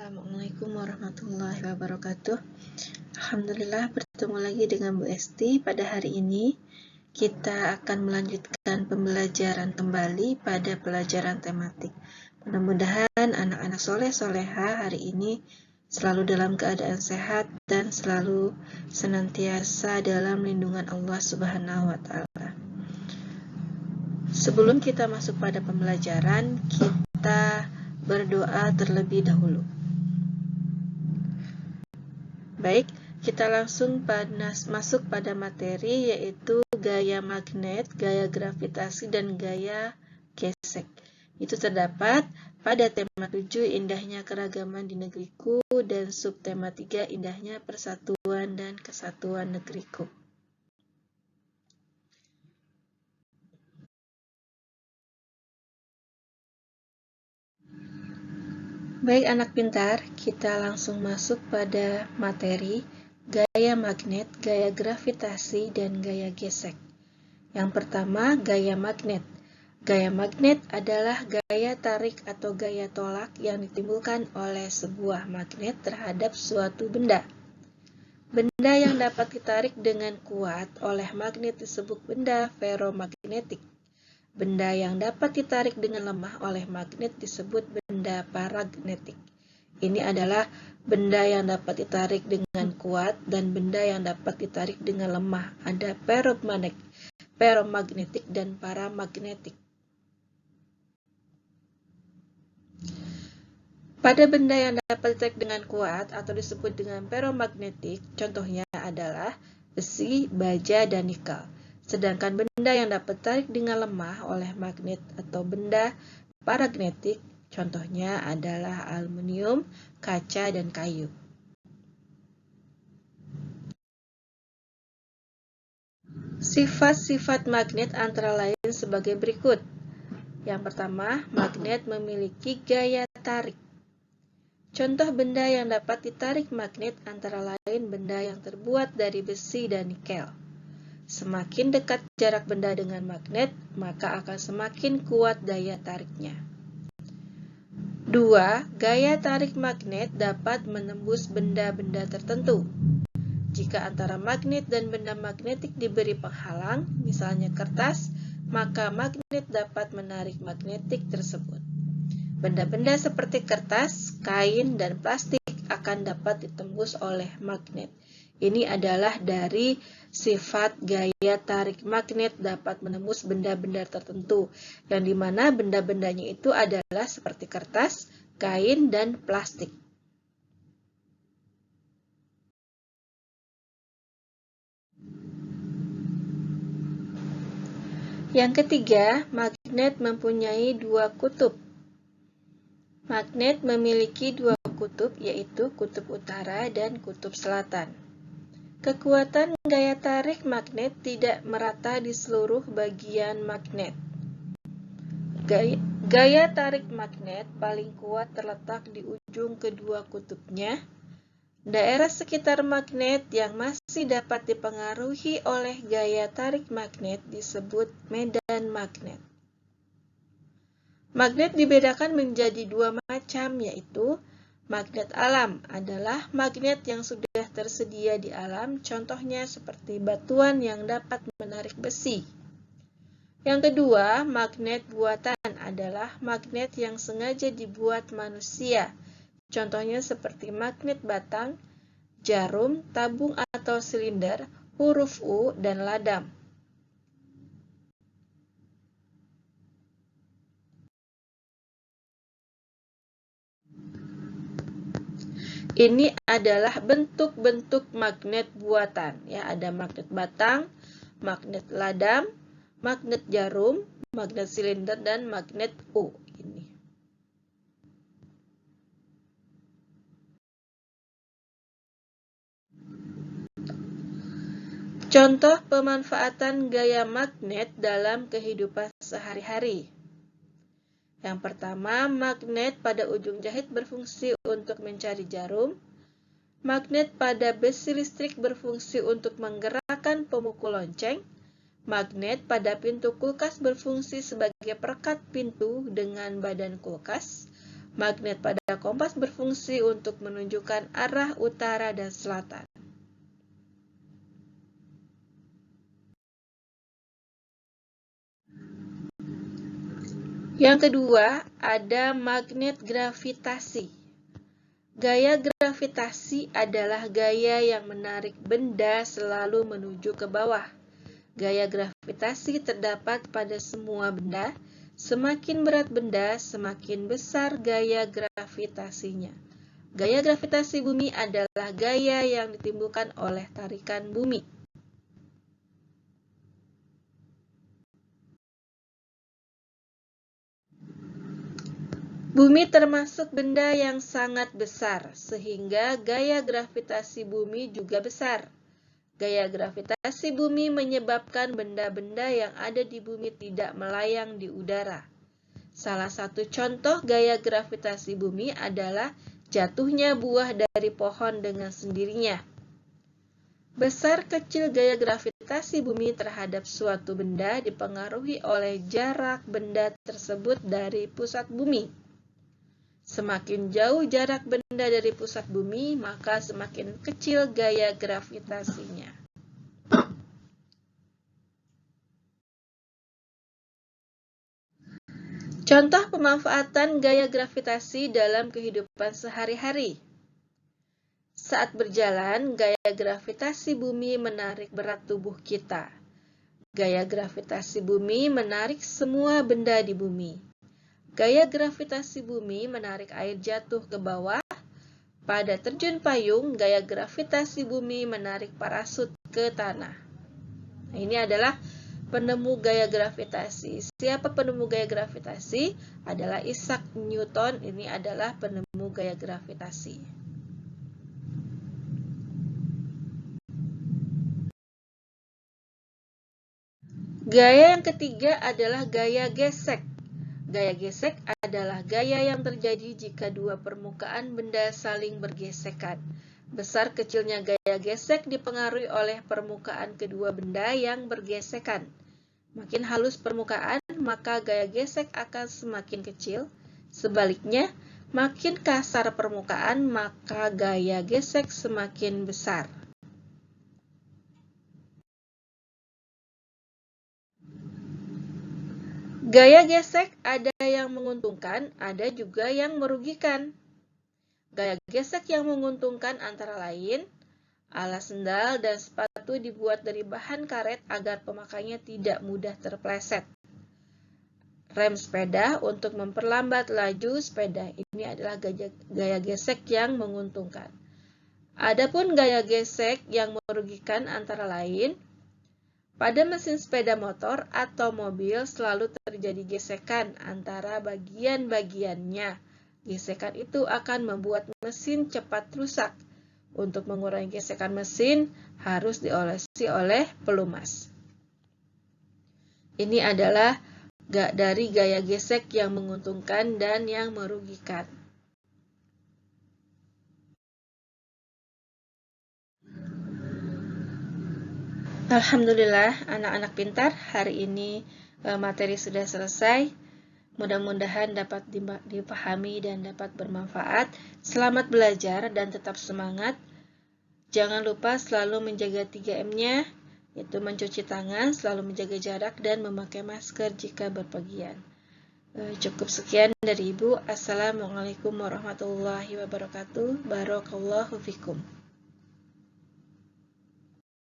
Assalamualaikum warahmatullahi wabarakatuh. Alhamdulillah bertemu lagi dengan Bu Esti. Pada hari ini kita akan melanjutkan pembelajaran kembali pada pelajaran tematik. Mudah-mudahan anak-anak soleh-soleha hari ini selalu dalam keadaan sehat dan selalu senantiasa dalam lindungan Allah Subhanahu wa Ta'ala. Sebelum kita masuk pada pembelajaran, kita berdoa terlebih dahulu. Baik, kita langsung masuk pada materi, yaitu gaya magnet, gaya gravitasi, dan gaya gesek. Itu terdapat pada tema 7, indahnya keragaman di negeriku, dan subtema 3, indahnya persatuan dan kesatuan negeriku. Baik anak pintar, kita langsung masuk pada materi gaya magnet, gaya gravitasi, dan gaya gesek. Yang pertama, gaya magnet. Gaya magnet adalah gaya tarik atau gaya tolak yang ditimbulkan oleh sebuah magnet terhadap suatu benda. Benda yang dapat ditarik dengan kuat oleh magnet disebut benda ferromagnetik. Benda yang dapat ditarik dengan lemah oleh magnet disebut benda paragnetik. Ini adalah benda yang dapat ditarik dengan kuat dan benda yang dapat ditarik dengan lemah. Ada ferromagnetik dan paramagnetik. Pada benda yang dapat ditarik dengan kuat atau disebut dengan ferromagnetik, contohnya adalah besi, baja, dan nikel. Sedangkan benda yang dapat ditarik dengan lemah oleh magnet atau benda paragnetik, contohnya adalah aluminium, kaca, dan kayu. Sifat-sifat magnet antara lain sebagai berikut. Yang pertama, magnet memiliki gaya tarik. Contoh benda yang dapat ditarik magnet antara lain benda yang terbuat dari besi dan nikel. Semakin dekat jarak benda dengan magnet, maka akan semakin kuat daya tariknya. 2. Gaya tarik magnet dapat menembus benda-benda tertentu. Jika antara magnet dan benda magnetik diberi penghalang, misalnya kertas, maka magnet dapat menarik magnetik tersebut. Benda-benda seperti kertas, kain, dan plastik akan dapat ditembus oleh magnet. Ini adalah dari sifat gaya tarik magnet dapat menembus benda-benda tertentu, yang dimana benda-bendanya itu adalah seperti kertas, kain, dan plastik. Yang ketiga, magnet mempunyai dua kutub. Magnet memiliki dua kutub, yaitu kutub utara dan kutub selatan. Kekuatan gaya tarik magnet tidak merata di seluruh bagian magnet. Gaya tarik magnet paling kuat terletak di ujung kedua kutubnya. Daerah sekitar magnet yang masih dapat dipengaruhi oleh gaya tarik magnet disebut medan magnet. Magnet dibedakan menjadi dua macam, yaitu magnet alam adalah magnet yang sudah tersedia di alam, contohnya seperti batuan yang dapat menarik besi. Yang kedua, magnet buatan adalah magnet yang sengaja dibuat manusia, contohnya seperti magnet batang, jarum, tabung atau silinder, huruf U, dan ladam. Ini adalah bentuk-bentuk magnet buatan. Ya, ada magnet batang, magnet ladam, magnet jarum, magnet silinder, dan magnet U. Ini. Contoh pemanfaatan gaya magnet dalam kehidupan sehari-hari. Yang pertama, magnet pada ujung jahit berfungsi untuk mencari jarum. Magnet pada besi listrik berfungsi untuk menggerakkan pemukul lonceng. Magnet pada pintu kulkas berfungsi sebagai perekat pintu dengan badan kulkas. Magnet pada kompas berfungsi untuk menunjukkan arah utara dan selatan. Yang kedua, ada magnet gravitasi. Gaya gravitasi adalah gaya yang menarik benda selalu menuju ke bawah. Gaya gravitasi terdapat pada semua benda. Semakin berat benda, semakin besar gaya gravitasinya. Gaya gravitasi bumi adalah gaya yang ditimbulkan oleh tarikan bumi. Bumi termasuk benda yang sangat besar, sehingga gaya gravitasi bumi juga besar. Gaya gravitasi bumi menyebabkan benda-benda yang ada di bumi tidak melayang di udara. Salah satu contoh gaya gravitasi bumi adalah jatuhnya buah dari pohon dengan sendirinya. Besar kecil gaya gravitasi bumi terhadap suatu benda dipengaruhi oleh jarak benda tersebut dari pusat bumi. Semakin jauh jarak benda dari pusat bumi, maka semakin kecil gaya gravitasinya. Contoh pemanfaatan gaya gravitasi dalam kehidupan sehari-hari. Saat berjalan, gaya gravitasi bumi menarik berat tubuh kita. Gaya gravitasi bumi menarik semua benda di bumi. Gaya gravitasi bumi menarik air jatuh ke bawah. Pada terjun payung, gaya gravitasi bumi menarik parasut ke tanah. Nah, ini adalah penemu gaya gravitasi. Siapa penemu gaya gravitasi? Adalah Isaac Newton. Ini adalah penemu gaya gravitasi. Gaya yang ketiga adalah gaya gesek. Gaya gesek adalah gaya yang terjadi jika dua permukaan benda saling bergesekan. Besar kecilnya gaya gesek dipengaruhi oleh permukaan kedua benda yang bergesekan. Makin halus permukaan, maka gaya gesek akan semakin kecil. Sebaliknya, makin kasar permukaan, maka gaya gesek semakin besar. Gaya gesek ada yang menguntungkan, ada juga yang merugikan. Gaya gesek yang menguntungkan antara lain, alas sendal dan sepatu dibuat dari bahan karet agar pemakainya tidak mudah terpleset. Rem sepeda untuk memperlambat laju sepeda. Ini adalah gaya gesek yang menguntungkan. Adapun gaya gesek yang merugikan antara lain, pada mesin sepeda motor atau mobil selalu terjadi gesekan antara bagian-bagiannya. Gesekan itu akan membuat mesin cepat rusak. Untuk mengurangi gesekan mesin, harus diolesi oleh pelumas. Ini adalah dari gaya gesek yang menguntungkan dan yang merugikan. Alhamdulillah, anak-anak pintar, hari ini materi sudah selesai. Mudah-mudahan dapat dipahami dan dapat bermanfaat. Selamat belajar dan tetap semangat. Jangan lupa selalu menjaga 3M-nya, yaitu mencuci tangan, selalu menjaga jarak, dan memakai masker jika berpergian. Cukup sekian dari Ibu. Assalamualaikum warahmatullahi wabarakatuh. Barakallahu fikum.